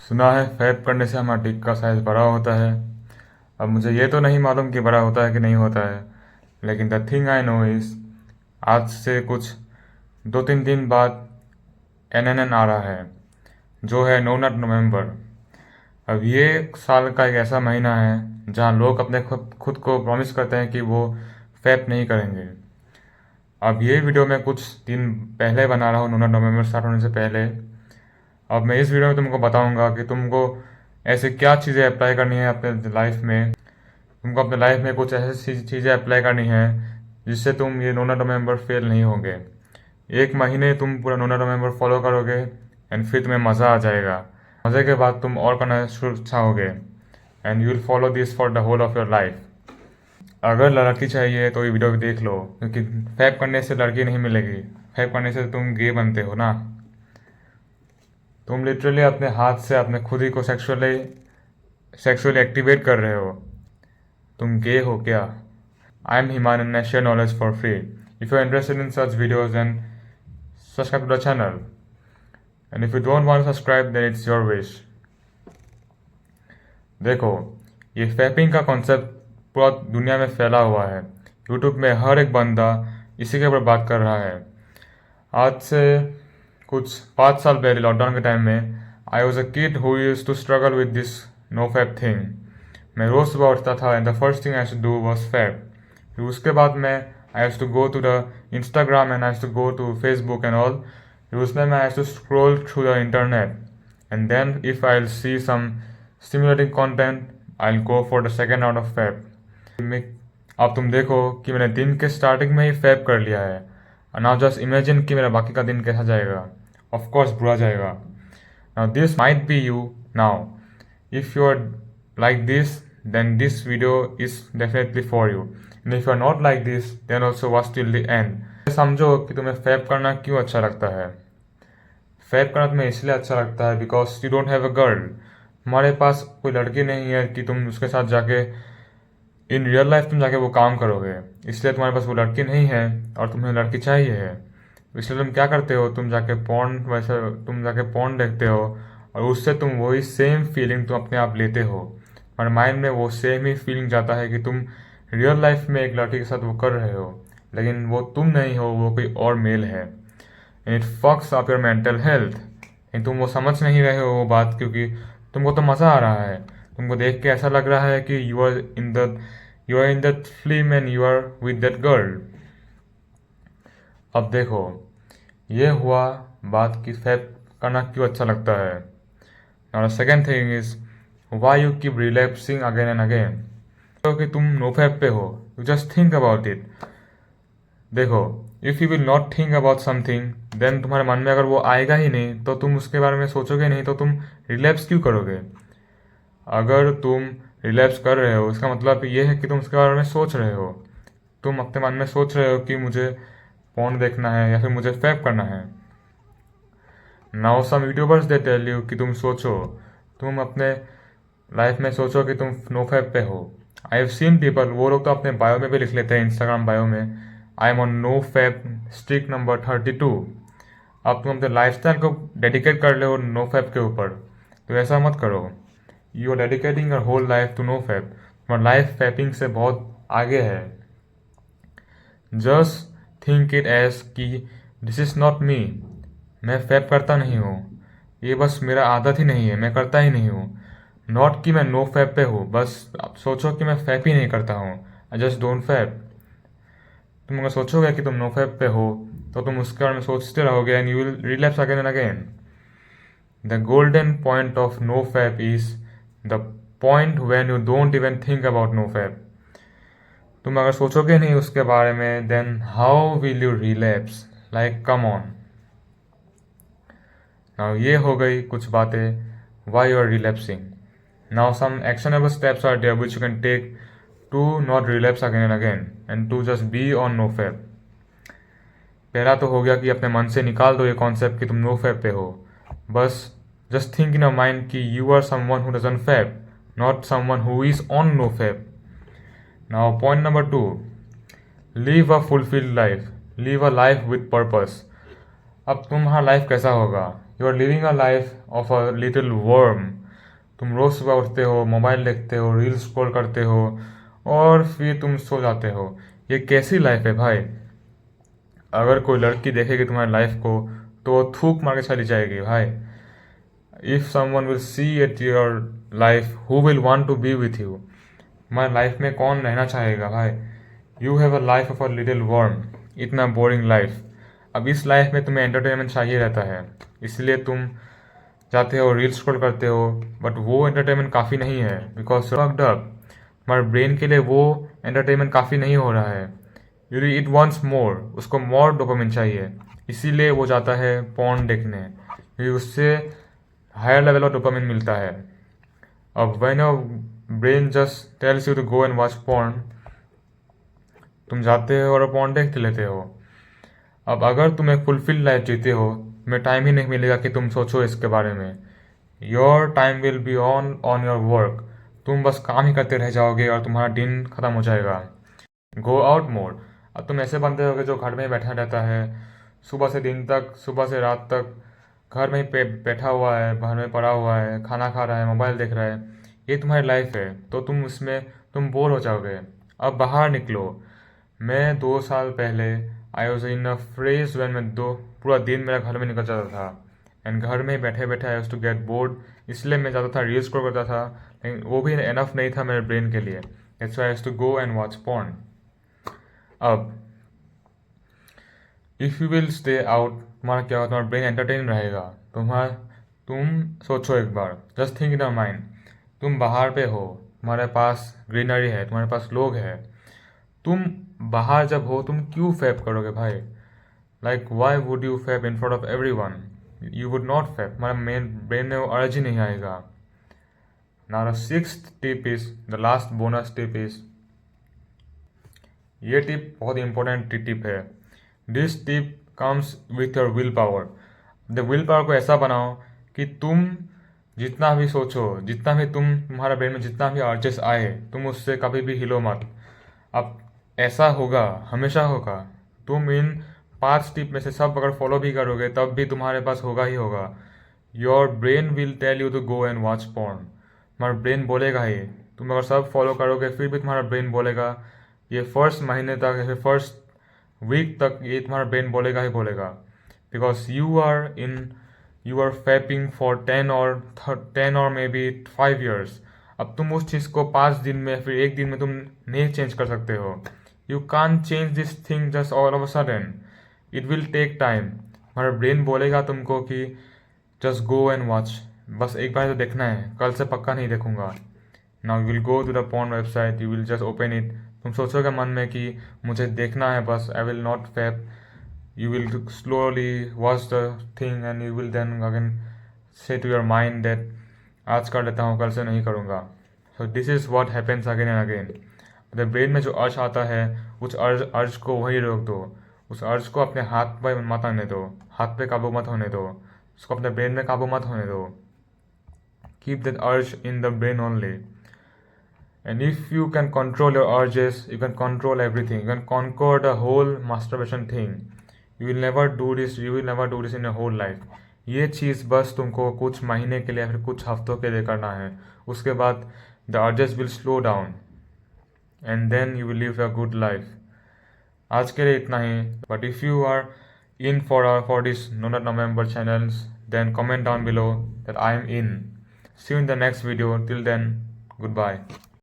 सुना है फैब करने से हमारा टिक का साइज़ बड़ा होता है। अब मुझे ये तो नहीं मालूम कि बड़ा होता है कि नहीं होता है, लेकिन the thing I know is आज से कुछ 2-3 दिन बाद NNN आ रहा है, जो है नो नट नवंबर। अब ये साल का एक ऐसा महीना है जहाँ लोग अपने खुद खुद को प्रॉमिस करते हैं कि वो फैब नहीं करेंगे। अब ये वीडियो मैं कुछ दिन पहले बना रहा हूँ, नो नट नवंबर स्टार्ट होने से पहले। अब मैं इस वीडियो में तुमको बताऊंगा कि तुमको ऐसे क्या चीज़ें अप्लाई करनी है अपने लाइफ में। तुमको अपने लाइफ में कुछ ऐसी चीज़ें अप्लाई करनी है जिससे तुम ये नोना नवंबर फेल नहीं होगे। एक महीने तुम पूरा नोना नवंबर फॉलो करोगे एंड फिर तुम्हें मज़ा आ जाएगा। मज़े के बाद तुम और करना शुरू चाहोगे and you will follow this for the whole of your life. अगर लड़की चाहिए तो ये वीडियो भी देख लो, क्योंकि फैब करने से लड़की नहीं मिलेगी। फैब करने से तुम गे बनते हो ना। तुम लिटरली अपने हाथ से अपने खुद ही को सेक्सुअली सेक्सुअली एक्टिवेट कर रहे हो। तुम गे हो क्या? I am Himan and share knowledge for free. If you are interested in such videos then subscribe to the channel, and if you don't want to subscribe then it's your wish. देखो, ये fapping का concept पूरा दुनिया में फैला हुआ है। YouTube में हर एक बंदा इसी के ऊपर बात कर रहा है। आज से कुछ 5 साल पहले लॉकडाउन के टाइम में I was a kid who used to struggle with this no fap thing. मैं रोज सुबह उठता था and the first thing I should do was fap. फिर उसके बाद मैं I have to go to the Instagram and I have to go to Facebook and all. फिर उसमें मैं I have to scroll through the internet and then if I will see some stimulating content I will go for the second round of fap. अब तुम देखो कि मैंने दिन के स्टार्टिंग में ही फैप कर लिया है। नाउ जस्ट इमेजिन कि मेरा बाकी का दिन कैसा जाएगा। ऑफ कोर्स बुरा जाएगा। Now this might be you now. If you are like this then this video is definitely for you, and if you are not like this then also watch till the end. समझो कि तुम्हें fap करना क्यों अच्छा लगता है। Fap करना तुम्हें इसलिए अच्छा लगता है because you don't have a girl. तुम्हारे पास कोई लड़की नहीं है कि तुम उसके साथ जाके इन रियल लाइफ तुम जाके वो काम करोगे। इसलिए तुम्हारे पास वो लड़की नहीं है और तुम्हें लड़की चाहिए है। इसलिए तुम क्या करते हो, तुम जाके पॉर्न देखते हो और उससे तुम वही सेम फीलिंग तुम अपने आप लेते हो। और माइंड में वो सेम ही फीलिंग जाता है कि तुम रियल लाइफ में एक लड़की के साथ वो कर रहे हो, लेकिन वो तुम नहीं हो, वो कोई और मेल है। एंड इट फक्स अप योर मेंटल हेल्थ। लेकिन तुम वो समझ नहीं रहे हो वो बात, क्योंकि तुमको तो मज़ा आ रहा है। तुमको देख के ऐसा लग रहा है कि you are in that film and you are with that girl. अब देखो, ये हुआ बात कि फैप करना क्यों अच्छा लगता है। Now the second thing is why you keep relapsing again and again. कि तुम नो फैप पे हो, you just think about it. देखो, if you will not think about something then तुम्हारे मन में अगर वो आएगा ही नहीं तो तुम उसके बारे में सोचोगे नहीं, तो तुम रिलैप्स क्यों करोगे। अगर तुम रिलैप्स कर रहे हो इसका मतलब ये है कि तुम उसके बारे में सोच रहे हो। तुम अपने मन में सोच रहे हो कि मुझे पॉर्न देखना है या फिर मुझे फैप करना है। Now some YouTubers they tell you कि तुम सोचो, तुम अपने लाइफ में सोचो कि तुम नो फैप पे हो। आई हैव सीन पीपल, वो लोग तो अपने बायो में भी लिख लेते हैं, इंस्टाग्राम बायो में, I am on no fap streak number 32। अब तुम अपने लाइफस्टाइल को डेडिकेट कर ले हो नो फैप के ऊपर, तो ऐसा मत करो। You are dedicating your whole life to no fap. तुम्हारा लाइफ फैपिंग से बहुत आगे है। जस्ट थिंक इट एज कि दिस इज नॉट मी। मैं फैप करता नहीं हूँ, ये बस मेरा आदत ही नहीं है, मैं करता ही नहीं हूँ। नॉट कि मैं नो फैप पे हूँ, बस आप सोचो कि मैं फैप ही नहीं करता हूँ। I just don't fap. तुम अगर सोचोगे कि तुम नो फैप पे हो तो तुम उसके बारे में सोचते रहोगे and you will relapse again and again. The golden point of no fap is the point when you don't even think about no fap. तुम अगर सोचोगे नहीं उसके बारे में then how will you relapse, like come on. Now ये हो गई कुछ बातें why you are relapsing. Now some actionable steps are there which you can take to not relapse again and again and to just be on no fap. पहला तो हो गया कि अपने मन से निकाल दो ये कॉन्सेप्ट कि तुम नो फैप पे हो। बस just think in your mind कि you are someone who doesn't fap, not someone who is on no fap. Now point number 2, live a fulfilled life, live a life with purpose. अब तुम्हारा life कैसा होगा, you are living a life of a little worm. तुम रोज़ सुबह उठते हो, mobile देखते हो, रील स्क्रॉल करते हो और फिर तुम सो जाते हो। ये कैसी लाइफ है भाई? अगर कोई लड़की देखेगी तुम्हारी लाइफ को तो वो थूक मार के चली जाएगी भाई। If someone will see at your life who will want to be with you. तुम्हारी लाइफ में कौन रहना चाहेगा भाई? You have a life of a little worm, इतना बोरिंग लाइफ। अब इस लाइफ में तुम्हें एंटरटेनमेंट चाहिए रहता है, इसलिए तुम जाते हो, रील स्क्रॉल करते हो, बट वो एंटरटेनमेंट काफ़ी नहीं है बिकॉज वर्कड अप। हमारे ब्रेन के लिए वो एंटरटेनमेंट काफ़ी नहीं हो रहा है। यू इट वांट्स मोर, उसको मोर डोपामिन चाहिए, इसीलिए वो जाता है पॉर्न देखने, क्योंकि उससे हायर लेवल ऑफ डोपामिन मिलता है। अब when your brain just tells you to go and watch porn, तुम जाते हो और पॉर्न देख लेते हो। अब अगर तुम एक फुलफिल लाइफ जीते हो, तुम्हें टाइम ही नहीं मिलेगा कि तुम सोचो इसके बारे में। Your time will be on your work. तुम बस काम ही करते रह जाओगे और तुम्हारा दिन खत्म हो जाएगा। Go out more. अब तुम ऐसे बंदे होगे जो घर में बैठा रहता है सुबह से दिन तक, सुबह से रात तक घर में ही बैठा हुआ है, घर में पड़ा हुआ है, खाना खा रहा है, मोबाइल देख रहा है। ये तुम्हारी लाइफ है, तो तुम बोर हो जाओगे। अब बाहर निकलो। मैं 2 साल पहले I was in a phase when मैं पूरा दिन मेरा घर में निकल जाता था, एंड घर में बैठे बैठे आई टू गेट बोर्ड, इसलिए मैं जाता था रील स्क्रॉल करता था, लेकिन वो भी एनफ नहीं था मेरे ब्रेन के लिए। That's why I to go and watch porn. अब if you will stay out, तुम्हारा क्या होगा, तुम्हारा ब्रेन एंटरटेन रहेगा। तुम सोचो एक बार, just think in your mind, तुम बाहर पे हो, तुम्हारे पास ग्रीनरी है, तुम्हारे पास लोग हैं। तुम बाहर जब हो तुम क्यों फैप करोगे भाई? Like why would you fap in front of every one? You would not fap, तुम्हारा मेन ब्रेन में वो अर्ज ही नहीं आएगा। Now the sixth tip is the last bonus tip is, ये टिप बहुत इंपॉर्टेंट टिप है। This tip comes with your will power. The will power को ऐसा बनाओ कि तुम जितना भी सोचो, जितना भी तुम्हारा ब्रेन में जितना भी अर्जेस आए, तुम उससे कभी भी हिलो मत। अब ऐसा होगा, हमेशा होगा। तुम इन 5 टिप में से सब अगर फॉलो भी करोगे तब भी तुम्हारे पास होगा ही होगा। Your brain will tell you to go and watch porn. तुम्हारा ब्रेन बोलेगा ही। तुम अगर सब फॉलो करोगे फिर भी तुम्हारा ब्रेन बोलेगा, ये फर्स्ट महीने तक या फिर फर्स्ट वीक तक ये तुम्हारा ब्रेन बोलेगा ही बोलेगा। Because you are fapping for 10 और मे बी 5 years। अब तुम उस चीज़ को 5 दिन में फिर 1 दिन में तुम नहीं चेंज कर सकते हो। You can change this thing just all of a sudden, it will take time. हमारा ब्रेन बोलेगा तुमको कि जस्ट गो एंड वॉच, बस एक बार तो देखना है, कल से पक्का नहीं देखूंगा। Now you will go to the porn website, you will just open it. तुम सोचोगे मन में कि मुझे देखना है बस, I will not fap. You will slowly watch the thing and you will then again say to your mind that आज कर लेता हूँ, कल से नहीं करूँगा। So this is what happens again and again. The brain में जो अर्ज आता है उस अर्ज को वही रोक दो। उस अर्ज को अपने हाथ पे मत आने दो, हाथ पे काबू मत होने दो, उसको अपने ब्रेन में काबू मत होने दो। Keep that urge in the brain only. And if you can control your urges, you can control everything, you can conquer the whole masturbation thing. You will never do this in your whole life. ये चीज़ बस तुमको कुछ महीने के लिए या फिर कुछ हफ्तों के लिए करना है, उसके बाद the urges will slow down and then you will live a good life. आज के लिए इतना ही, but if you are in for this Nonat November channels, then comment down below that I am in. See you in the next video. Till then, goodbye.